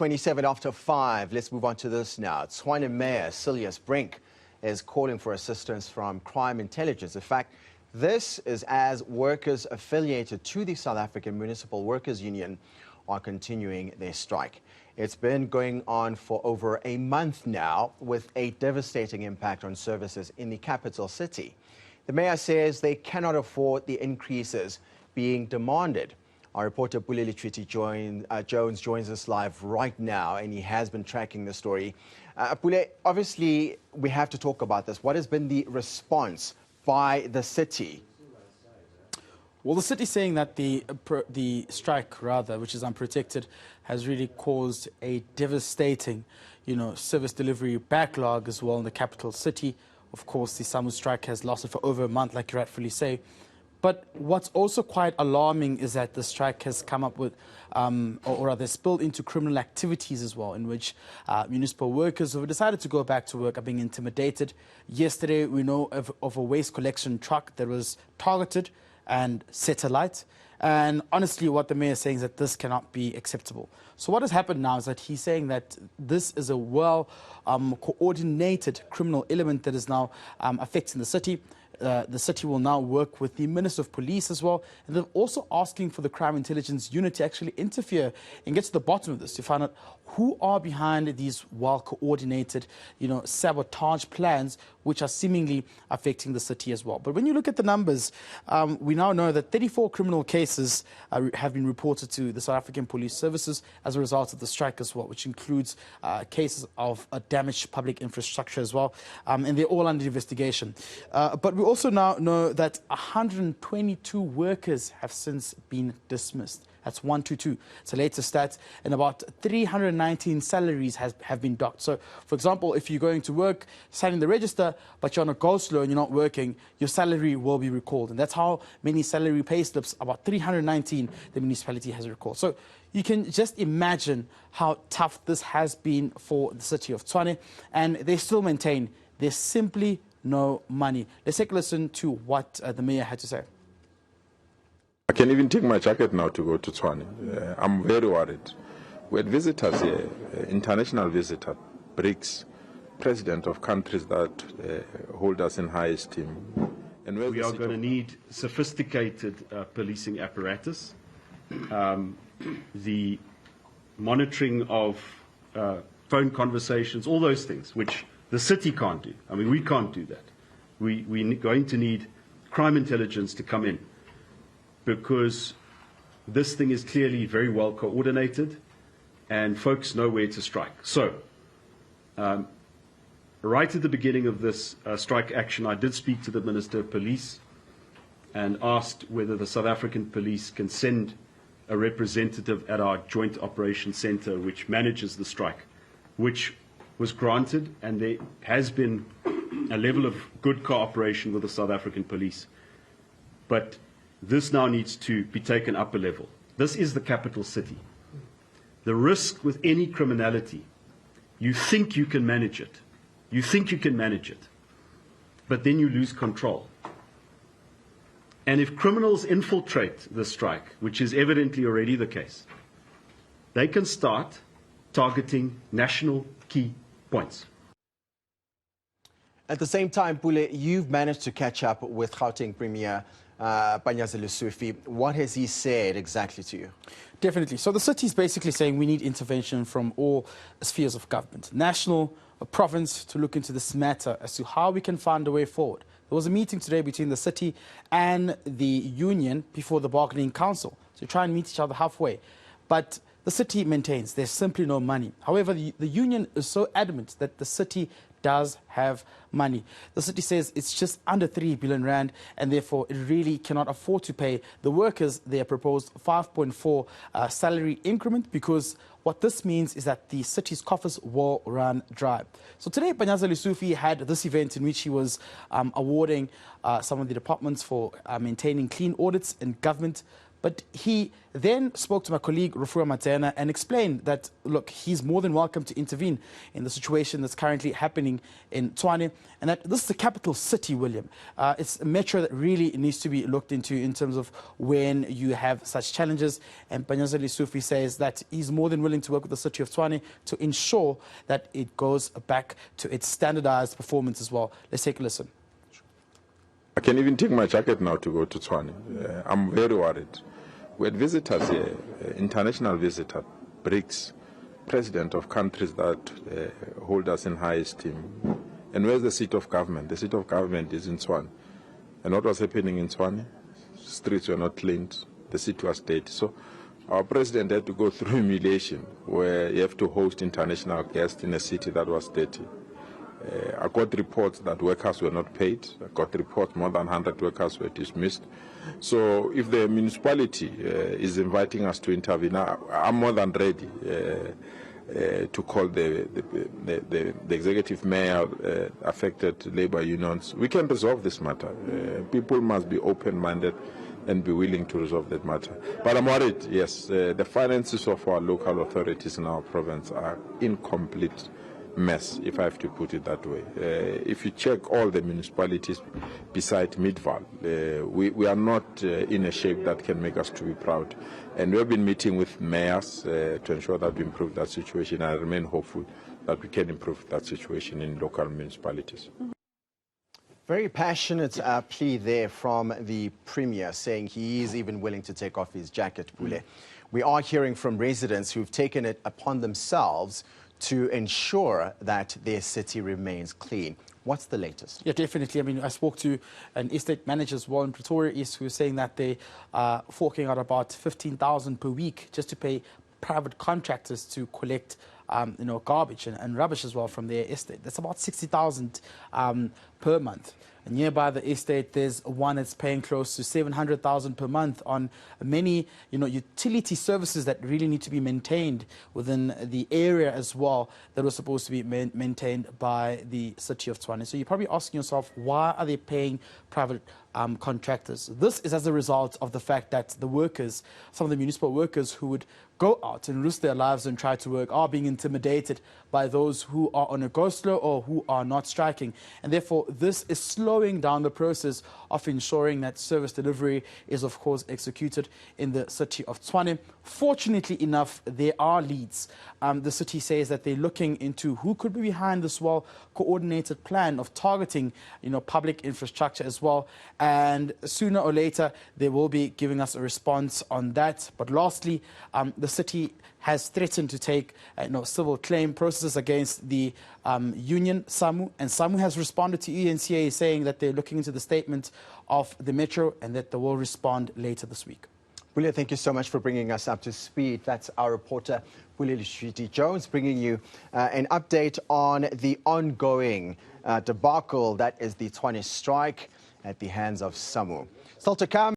27 after 5. Let's move on to this now. Tshwane Mayor Julius Brink is calling for assistance from crime intelligence. In fact, this is as workers affiliated to the South African Municipal Workers Union are continuing their strike. It's been going on for over a month now, with a devastating impact on services in the capital city. The mayor says they cannot afford the increases being demanded. Our reporter Buleli Treaty Jones joins us live right now, and he has been tracking the story. Pule, obviously, we have to talk about this. What has been the response by the city? Well, the city is saying that the strike, rather, which is unprotected, has really caused a devastating, service delivery backlog as well in the capital city. Of course, the Tshwane Strike has lasted for over a month, like you rightfully say. But what's also quite alarming is that the strike has come up with, or rather spilled into criminal activities as well, in which municipal workers who have decided to go back to work are being intimidated. Yesterday, we know of a waste collection truck that was targeted and set alight. And honestly, what the mayor is saying is that this cannot be acceptable. So what has happened now is that he's saying that this is a coordinated criminal element that is now affecting the city. The city will now work with the Minister of Police as well. And they're also asking for the Crime Intelligence Unit to actually interfere and get to the bottom of this, to find out who are behind these well-coordinated, sabotage plans, which are seemingly affecting the city as well. But when you look at the numbers, we now know that 34 criminal cases have been reported to the South African Police Services as a result of the strike as well, which includes cases of damaged public infrastructure as well. And they're all under investigation. But we also now know that 122 workers have since been dismissed. That's 122. It's the latest stats. And about 319 salaries have been docked. So, for example, if you're going to work, signing the register, but you're on a go-slow and you're not working, your salary will be recalled. And that's how many salary pay slips, about 319, the municipality has recalled. So you can just imagine how tough this has been for the city of Tshwane. And they still maintain there's simply no money. Let's take a listen to what the mayor had to say. I can even take my jacket now to go to Tshwane. I'm very worried. We had visitors here, international visitor, BRICS, president of countries that hold us in high esteem. And we are going to need sophisticated policing apparatus, the monitoring of phone conversations, all those things, which the city can't do. I mean, we can't do that. We're going to need crime intelligence to come in, because this thing is clearly very well coordinated and folks know where to strike. So, right at the beginning of this strike action, I did speak to the Minister of Police and asked whether the South African Police can send a representative at our Joint Operations Center, which manages the strike, which was granted, and there has been a level of good cooperation with the South African Police. But this now needs to be taken up a level. This is the capital city. The risk with any criminality, you think you can manage it. You think you can manage it. But then you lose control. And if criminals infiltrate the strike, which is evidently already the case, they can start targeting national key points. At the same time, Pule, you've managed to catch up with Gauteng Premier Panyaza Lesufi. What has he said exactly to you? Definitely. So the city is basically saying we need intervention from all spheres of government, national, province, to look into this matter as to how we can find a way forward. There was a meeting today between the city and the union before the bargaining council to try and meet each other halfway. But the city maintains there's simply no money. However, the union is so adamant that the city does have money. The city says it's just under 3 billion rand, and therefore it really cannot afford to pay the workers their proposed 5.4 salary increment, because what this means is that the city's coffers will run dry. So today, Panyaza Lesufi had this event in which he was awarding some of the departments for maintaining clean audits in government. But he then spoke to my colleague, Rufua Matena, and explained that, look, he's more than welcome to intervene in the situation that's currently happening in Tshwane, and that this is the capital city, William. It's a metro that really needs to be looked into in terms of when you have such challenges. And Panyazali Sufi says that he's more than willing to work with the city of Tshwane to ensure that it goes back to its standardized performance as well. Let's take a listen. I can even take my jacket now to go to Tshwane. I'm very worried. We had visitors here, international visitors, BRICS, president of countries that hold us in high esteem. And where's the seat of government? The seat of government is in Tshwane. And what was happening in Tshwane? Streets were not cleaned. The city was dirty. So our president had to go through humiliation, where you have to host international guests in a city that was dirty. I got reports that workers were not paid. I got reports more than 100 workers were dismissed. So if the municipality is inviting us to intervene, I'm more than ready to call the executive mayor, affected labor unions. We can resolve this matter. People must be open-minded and be willing to resolve that matter. But I'm worried, yes, the finances of our local authorities in our province are incomplete mess, if I have to put it that way. If you check all the municipalities beside Midval, we are not in a shape that can make us to be proud. And we have been meeting with mayors to ensure that we improve that situation. I remain hopeful that we can improve that situation in local municipalities. Very passionate plea there from the Premier, saying he is even willing to take off his jacket, Pule. We are hearing from residents who've taken it upon themselves to ensure that their city remains clean. What's the latest? Yeah, definitely. I mean, I spoke to an estate manager as well in Pretoria East who was saying that they are forking out about 15,000 per week just to pay private contractors to collect garbage and rubbish as well from their estate. That's about 60,000 per month. And nearby the estate, there's one that's paying close to 700,000 per month on many, utility services that really need to be maintained within the area as well that was supposed to be maintained by the city of Tshwane. So you're probably asking yourself, why are they paying private contractors? This is as a result of the fact that the workers, some of the municipal workers who would go out and risk their lives and try to work, are being intimidated by those who are on a go-slow or who are not striking. And therefore, this is slowing down the process of ensuring that service delivery is, of course, executed in the city of Tshwane. Fortunately enough, there are leads. The city says that they're looking into who could be behind this well-coordinated plan of targeting, public infrastructure as well. And sooner or later, they will be giving us a response on that. But lastly, the city has threatened to take civil claim processes against the union, SAMU, and SAMU has responded to eNCA saying that they're looking into the statement of the metro and that they will respond later this week. Pule, thank you so much for bringing us up to speed. That's our reporter, Pule Jones, bringing you an update on the ongoing debacle that is the Tshwane strike at the hands of SAMU. Still to come.